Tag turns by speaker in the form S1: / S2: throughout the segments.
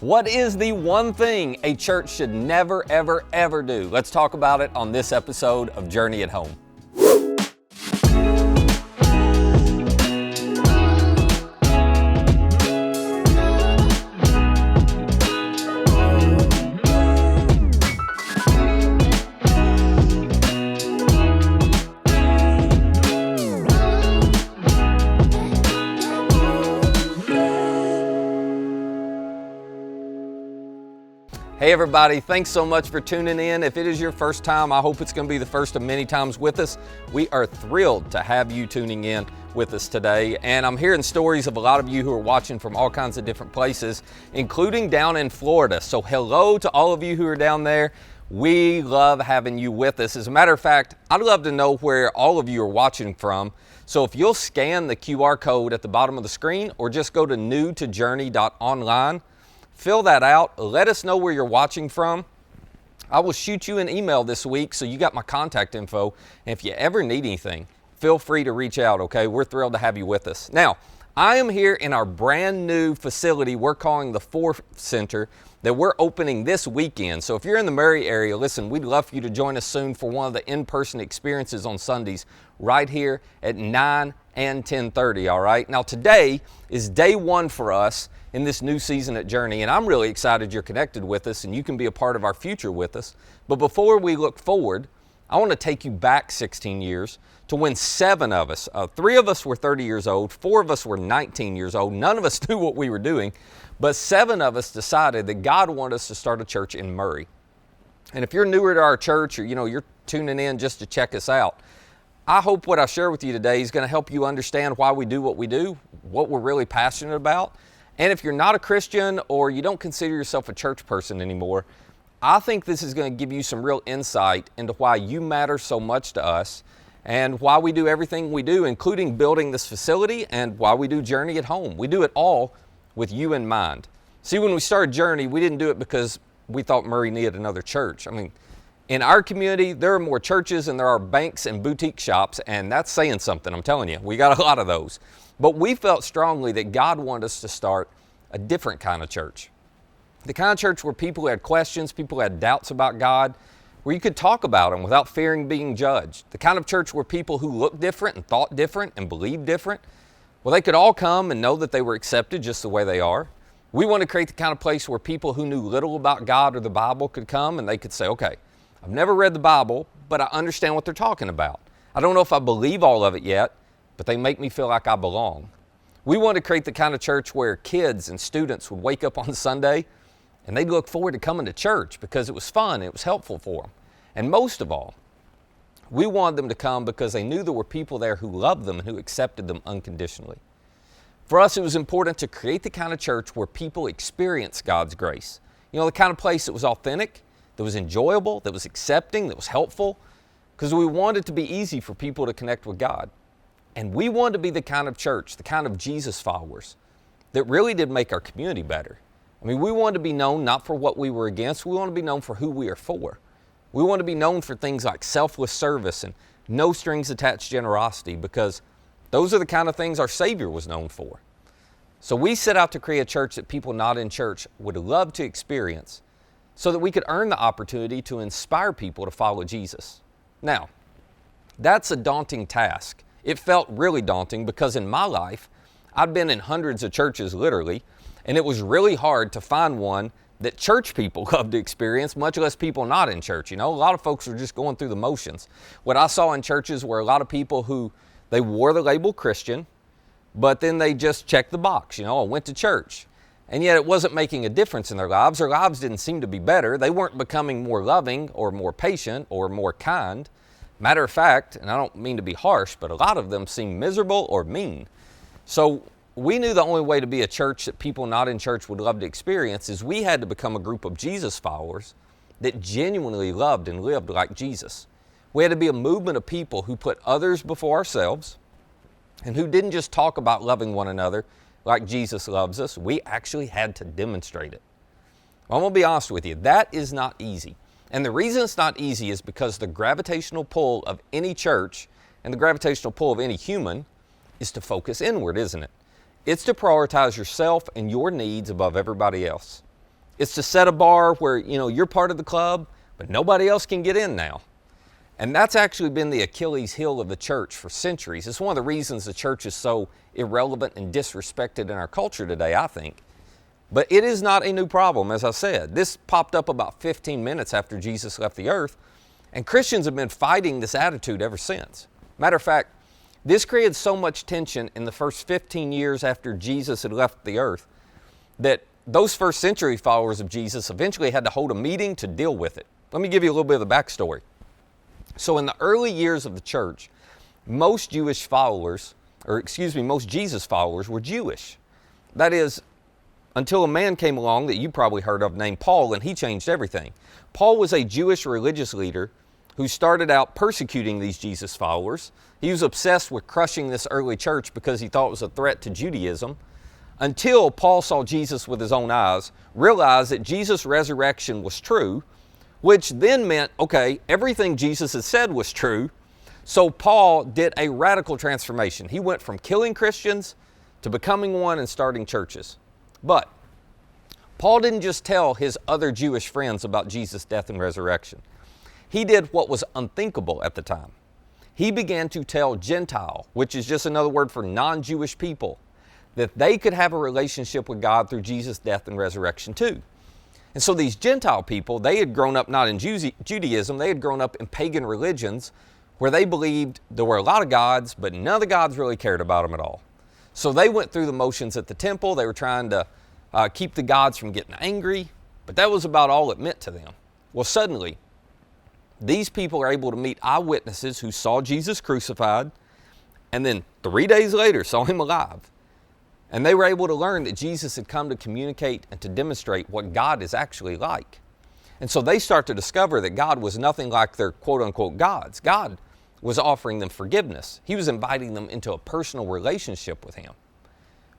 S1: What is the one thing a church should never, ever, ever do? Let's talk about it on this episode of Journey at Home. Hey everybody, thanks so much for tuning in. If it is your first time, I hope it's going to be the first of many times with us. We are thrilled to have you tuning in with us today. And I'm hearing stories of a lot of you who are watching from all kinds of different places, including down in Florida. So hello to all of you who are down there. We love having you with us. As a matter of fact, I'd love to know where all of you are watching from. So if you'll scan the QR code at the bottom of the screen or just go to newtojourney.online, fill that out. Let us know where you're watching from. I will shoot you an email this week so you got my contact info. And if you ever need anything, feel free to reach out, okay? We're thrilled to have you with us. Now, I am here in our brand new facility we're calling the Fourth Center that we're opening this weekend. So if you're in the Murray area, listen, we'd love for you to join us soon for one of the in-person experiences on Sundays right here at 9 and 10:30, all right? Now today is day one for us in this new season at Journey, and I'm really excited you're connected with us and you can be a part of our future with us. But before we look forward, I want to take you back 16 years to when 7 of us, 3 of us were 30 years old, 4 of us were 19 years old, none of us knew what we were doing, but 7 of us decided that God wanted us to start a church in Murray. And if you're newer to our church or you're tuning in just to check us out, I hope what I share with you today is going to help you understand why we do what we do, what we're really passionate about. And if you're not a Christian or you don't consider yourself a church person anymore, I think this is going to give you some real insight into why you matter so much to us and why we do everything we do, including building this facility and why we do Journey at Home. We do it all with you in mind. See, when we started Journey, we didn't do it because we thought Murray needed another church. I mean, in our community, there are more churches and there are banks and boutique shops, and that's saying something, I'm telling you. We got a lot of those. But we felt strongly that God wanted us to start a different kind of church. The kind of church where people had questions, people had doubts about God, where you could talk about them without fearing being judged. The kind of church where people who looked different and thought different and believed different, well, they could all come and know that they were accepted just the way they are. We want to create the kind of place where people who knew little about God or the Bible could come and they could say, okay, I've never read the Bible, but I understand what they're talking about. I don't know if I believe all of it yet, but they make me feel like I belong. We want to create the kind of church where kids and students would wake up on Sunday and they'd look forward to coming to church because it was fun and it was helpful for them. And most of all, we wanted them to come because they knew there were people there who loved them and who accepted them unconditionally. For us, it was important to create the kind of church where people experience God's grace. The kind of place that was authentic, that was enjoyable, that was accepting, that was helpful, because we wanted it to be easy for people to connect with God. And we wanted to be the kind of church, the kind of Jesus followers that really did make our community better. I mean, we wanted to be known not for what we were against, we want to be known for who we are for. We want to be known for things like selfless service and no strings attached generosity, because those are the kind of things our Savior was known for. So we set out to create a church that people not in church would love to experience so that we could earn the opportunity to inspire people to follow Jesus. Now, that's a daunting task. It felt really daunting because in my life, I'd been in hundreds of churches literally, and it was really hard to find one that church people love to experience, much less people not in church. A lot of folks were just going through the motions. What I saw in churches were a lot of people who, they wore the label Christian, but then they just checked the box, I went to church. And yet it wasn't making a difference in their lives. Their lives didn't seem to be better. They weren't becoming more loving or more patient or more kind. Matter of fact, and I don't mean to be harsh, but a lot of them seem miserable or mean. So we knew the only way to be a church that people not in church would love to experience is we had to become a group of Jesus followers that genuinely loved and lived like Jesus. We had to be a movement of people who put others before ourselves and who didn't just talk about loving one another like Jesus loves us. We actually had to demonstrate it. Well, I'm going to be honest with you, that is not easy. And the reason it's not easy is because the gravitational pull of any church and the gravitational pull of any human is to focus inward, isn't it? It's to prioritize yourself and your needs above everybody else. It's to set a bar where, you're part of the club, but nobody else can get in now. And that's actually been the Achilles heel of the church for centuries. It's one of the reasons the church is so irrelevant and disrespected in our culture today, I think. But it is not a new problem, as I said. This popped up about 15 minutes after Jesus left the earth, and Christians have been fighting this attitude ever since. Matter of fact, this created so much tension in the first 15 years after Jesus had left the earth that those first century followers of Jesus eventually had to hold a meeting to deal with it. Let me give you a little bit of the backstory. So in the early years of the church, most Jesus followers were Jewish. That is, until a man came along that you probably heard of named Paul, and he changed everything. Paul was a Jewish religious leader who started out persecuting these Jesus followers. He was obsessed with crushing this early church because he thought it was a threat to Judaism, until Paul saw Jesus with his own eyes, realized that Jesus' resurrection was true, which then meant, okay, everything Jesus had said was true. So Paul did a radical transformation. He went from killing Christians to becoming one and starting churches. But Paul didn't just tell his other Jewish friends about Jesus' death and resurrection. He did what was unthinkable at the time. He began to tell Gentile, which is just another word for non-Jewish people, that they could have a relationship with God through Jesus' death and resurrection too. And so these Gentile people, they had grown up not in Judaism, they had grown up in pagan religions where they believed there were a lot of gods, but none of the gods really cared about them at all. So they went through the motions at the temple. They were trying to keep the gods from getting angry, but that was about all it meant to them. Well, suddenly, these people are able to meet eyewitnesses who saw Jesus crucified, and then 3 days later saw him alive. And they were able to learn that Jesus had come to communicate and to demonstrate what God is actually like. And so they start to discover that God was nothing like their quote-unquote gods. God was offering them forgiveness. He was inviting them into a personal relationship with him.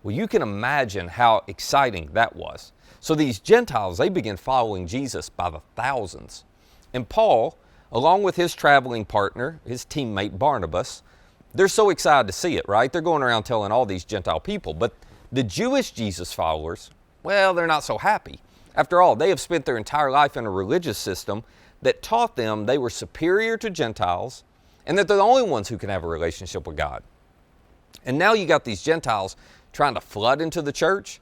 S1: Well, you can imagine how exciting that was. So these Gentiles, they began following Jesus by the thousands. And Paul, along with his traveling partner, his teammate Barnabas, they're so excited to see it, right? They're going around telling all these Gentile people. But the Jewish Jesus followers, well, they're not so happy. After all, they have spent their entire life in a religious system that taught them they were superior to Gentiles and that they're the only ones who can have a relationship with God. And now you got these Gentiles trying to flood into the church.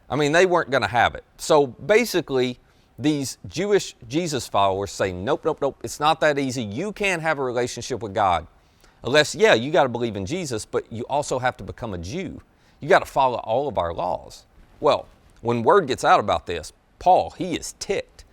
S1: I mean, they weren't going to have it. So basically, these Jewish Jesus followers say, nope, nope, nope, it's not that easy. You can't have a relationship with God. Unless, yeah, you got to believe in Jesus, but you also have to become a Jew. You got to follow all of our laws. Well, when word gets out about this, Paul, he is ticked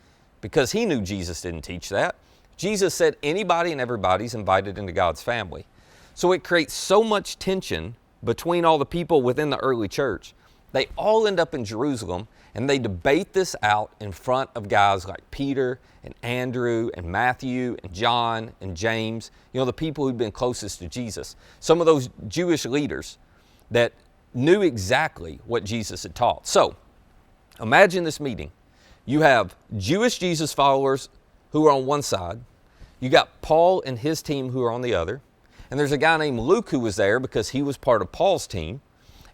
S1: because he knew Jesus didn't teach that. Jesus said anybody and everybody's invited into God's family. So it creates so much tension between all the people within the early church. They all end up in Jerusalem and they debate this out in front of guys like Peter and Andrew and Matthew and John and James, the people who'd been closest to Jesus. Some of those Jewish leaders that knew exactly what Jesus had taught. So imagine this meeting. You have Jewish Jesus followers who are on one side. You got Paul and his team who are on the other. And there's a guy named Luke who was there because he was part of Paul's team.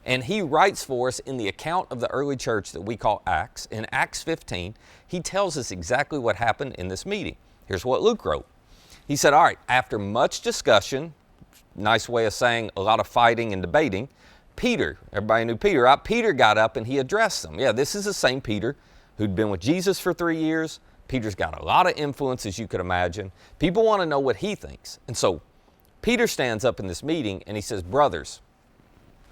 S1: And he writes for us in the account of the early church that we call Acts. In Acts 15, he tells us exactly what happened in this meeting. Here's what Luke wrote. He said, all right, after much discussion, nice way of saying a lot of fighting and debating, Peter, everybody knew Peter, right? Peter got up and he addressed them. Yeah, this is the same Peter who'd been with Jesus for 3 years. Peter's got a lot of influence, as you could imagine. People want to know what he thinks. And so Peter stands up in this meeting and he says, brothers,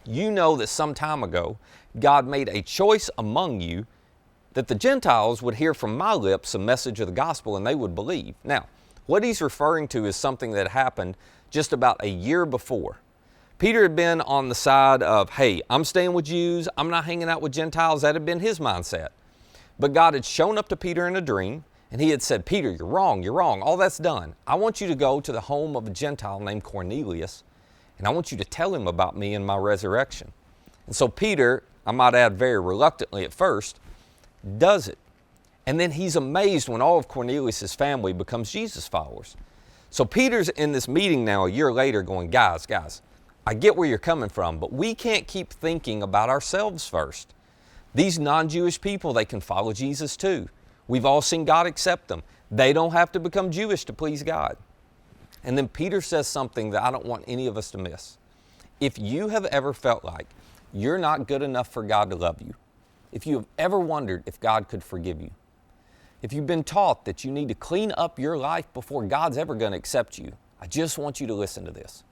S1: you know that some time ago, God made a choice among you that the Gentiles would hear from my lips a message of the gospel and they would believe. Now, what he's referring to is something that happened just about a year before. Peter had been on the side of, hey, I'm staying with Jews, I'm not hanging out with Gentiles. That had been his mindset. But God had shown up to Peter in a dream and he had said, Peter, you're wrong, all that's done. I want you to go to the home of a Gentile named Cornelius and I want you to tell him about me and my resurrection. And so Peter, I might add very reluctantly at first, does it. And then he's amazed when all of Cornelius' family becomes Jesus followers. So Peter's in this meeting now a year later going, guys, I get where you're coming from, but we can't keep thinking about ourselves first. These non-Jewish people, they can follow Jesus too. We've all seen God accept them. They don't have to become Jewish to please God. And then Peter says something that I don't want any of us to miss. If you have ever felt like you're not good enough for God to love you, if you have ever wondered if God could forgive you, if you've been taught that you need to clean up your life before God's ever going to accept you, I just want you to listen to this.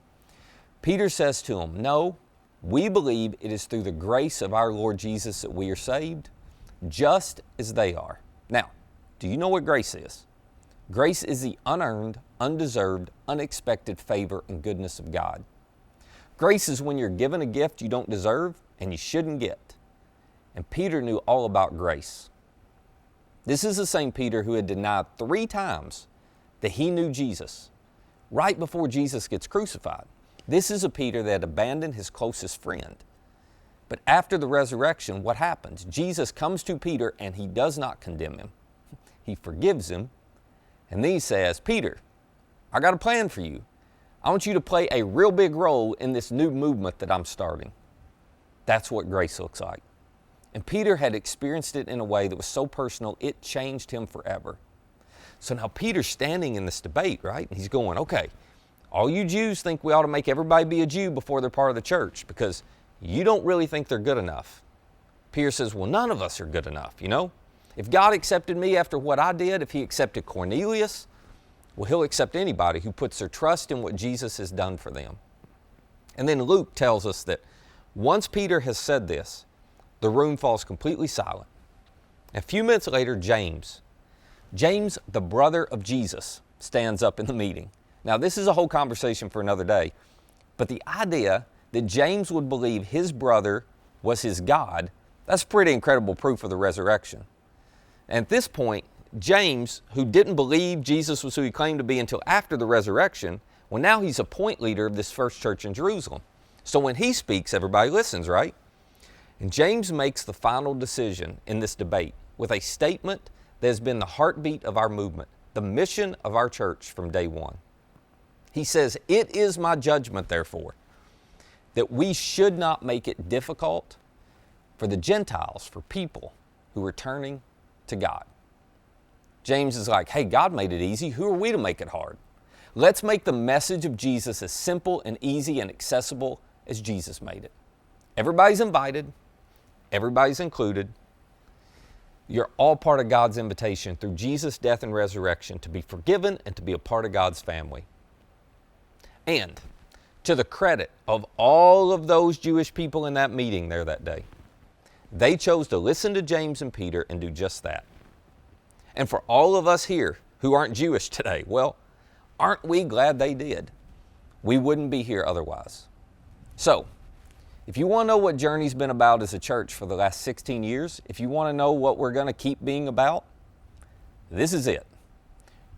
S1: Peter says to him, no, we believe it is through the grace of our Lord Jesus that we are saved, just as they are. Now, do you know what grace is? Grace is the unearned, undeserved, unexpected favor and goodness of God. Grace is when you're given a gift you don't deserve and you shouldn't get. And Peter knew all about grace. This is the same Peter who had denied 3 times that he knew Jesus right before Jesus gets crucified. This is a Peter that abandoned his closest friend. But after the resurrection, what happens? Jesus comes to Peter and he does not condemn him. He forgives him. And then he says, Peter, I got a plan for you. I want you to play a real big role in this new movement that I'm starting. That's what grace looks like. And Peter had experienced it in a way that was so personal, it changed him forever. So now Peter's standing in this debate, right? And he's going, okay, all you Jews think we ought to make everybody be a Jew before they're part of the church because you don't really think they're good enough. Peter says, well, none of us are good enough, you know? If God accepted me after what I did, if he accepted Cornelius, well, he'll accept anybody who puts their trust in what Jesus has done for them. And then Luke tells us that once Peter has said this, the room falls completely silent. A few minutes later, James, the brother of Jesus, stands up in the meeting. Now, this is a whole conversation for another day, but the idea that James would believe his brother was his God, that's pretty incredible proof of the resurrection. And at this point, James, who didn't believe Jesus was who he claimed to be until after the resurrection, well, now he's a point leader of this first church in Jerusalem. So when he speaks, everybody listens, right? And James makes the final decision in this debate with a statement that has been the heartbeat of our movement, the mission of our church from day one. He says, it is my judgment, therefore, that we should not make it difficult for the Gentiles, for people who are turning to God. James is like, hey, God made it easy. Who are we to make it hard? Let's make the message of Jesus as simple and easy and accessible as Jesus made it. Everybody's invited. Everybody's included. You're all part of God's invitation through Jesus' death and resurrection to be forgiven and to be a part of God's family. And to the credit of all of those Jewish people in that meeting there that day, they chose to listen to James and Peter and do just that. And for all of us here who aren't Jewish today, well, aren't we glad they did? We wouldn't be here otherwise. So, if you want to know what Journey's been about as a church for the last 16 years, if you want to know what we're going to keep being about, this is it.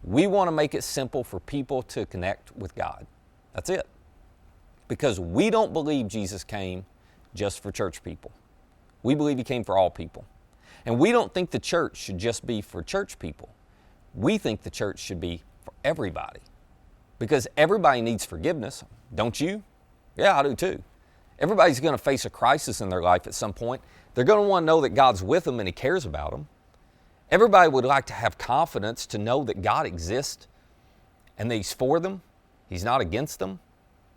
S1: We want to make it simple for people to connect with God. That's it. Because we don't believe Jesus came just for church people. We believe he came for all people. And we don't think the church should just be for church people. We think the church should be for everybody. Because everybody needs forgiveness, don't you? Yeah, I do too. Everybody's going to face a crisis in their life at some point. They're going to want to know that God's with them and he cares about them. Everybody would like to have confidence to know that God exists and that he's for them. He's not against them.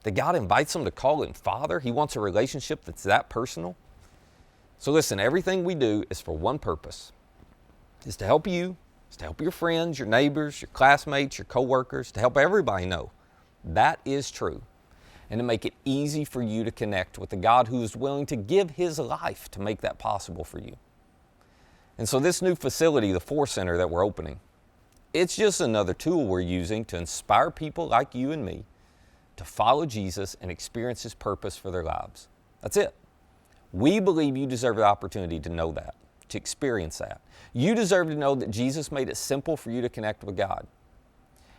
S1: That God invites them to call him Father. He wants a relationship that's that personal. So listen, everything we do is for one purpose. It's to help you, it's to help your friends, your neighbors, your classmates, your coworkers, to help everybody know that is true. And to make it easy for you to connect with the God who is willing to give his life to make that possible for you. And so this new facility, the 4 Center that we're opening, it's just another tool we're using to inspire people like you and me to follow Jesus and experience his purpose for their lives. That's it. We believe you deserve the opportunity to know that, to experience that. You deserve to know that Jesus made it simple for you to connect with God.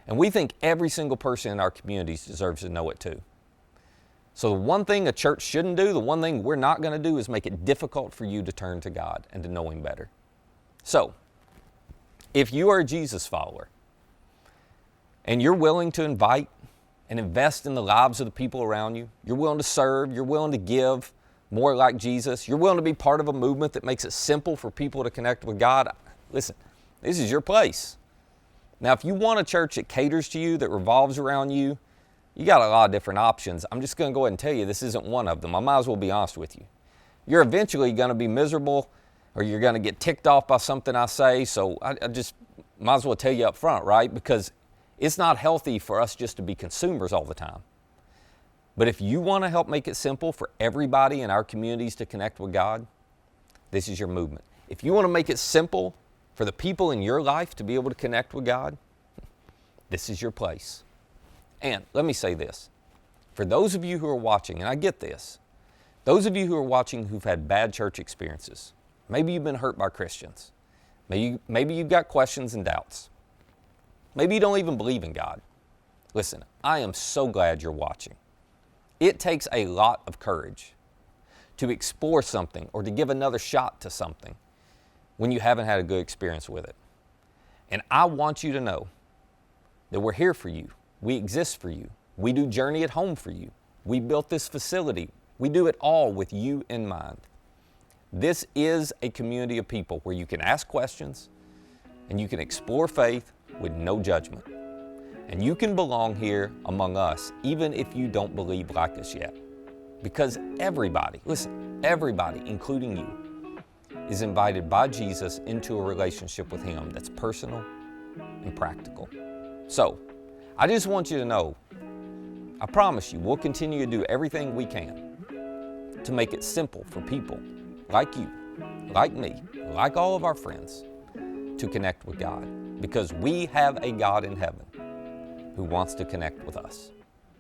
S1: And we think every single person in our communities deserves to know it too. So the one thing a church shouldn't do, the one thing we're not going to do is make it difficult for you to turn to God and to know him better. So, if you are a Jesus follower and you're willing to invite and invest in the lives of the people around you, you're willing to serve, you're willing to give, more like Jesus, you're willing to be part of a movement that makes it simple for people to connect with God, listen, this is your place. Now, if you want a church that caters to you, that revolves around you, you got a lot of different options. I'm just going to go ahead and tell you this isn't one of them. I might as well be honest with you. You're eventually going to be miserable, or you're going to get ticked off by something I say, so I just might as well tell you up front, right? Because it's not healthy for us just to be consumers all the time. But if you want to help make it simple for everybody in our communities to connect with God, this is your movement. If you want to make it simple for the people in your life to be able to connect with God, this is your place. And let me say this. For those of you who are watching, and I get this, those of you who are watching who've had bad church experiences, maybe you've been hurt by Christians, maybe you've got questions and doubts, maybe you don't even believe in God. Listen, I am so glad you're watching. It takes a lot of courage to explore something or to give another shot to something when you haven't had a good experience with it. And I want you to know that we're here for you. We exist for you. We do Journey at Home for you. We built this facility. We do it all with you in mind. This is a community of people where you can ask questions and you can explore faith with no judgment. And you can belong here among us, even if you don't believe like us yet. Because everybody, listen, everybody, including you, is invited by Jesus into a relationship with Him that's personal and practical. So, I just want you to know, I promise you, we'll continue to do everything we can to make it simple for people like you, like me, like all of our friends, to connect with God. Because we have a God in heaven who wants to connect with us.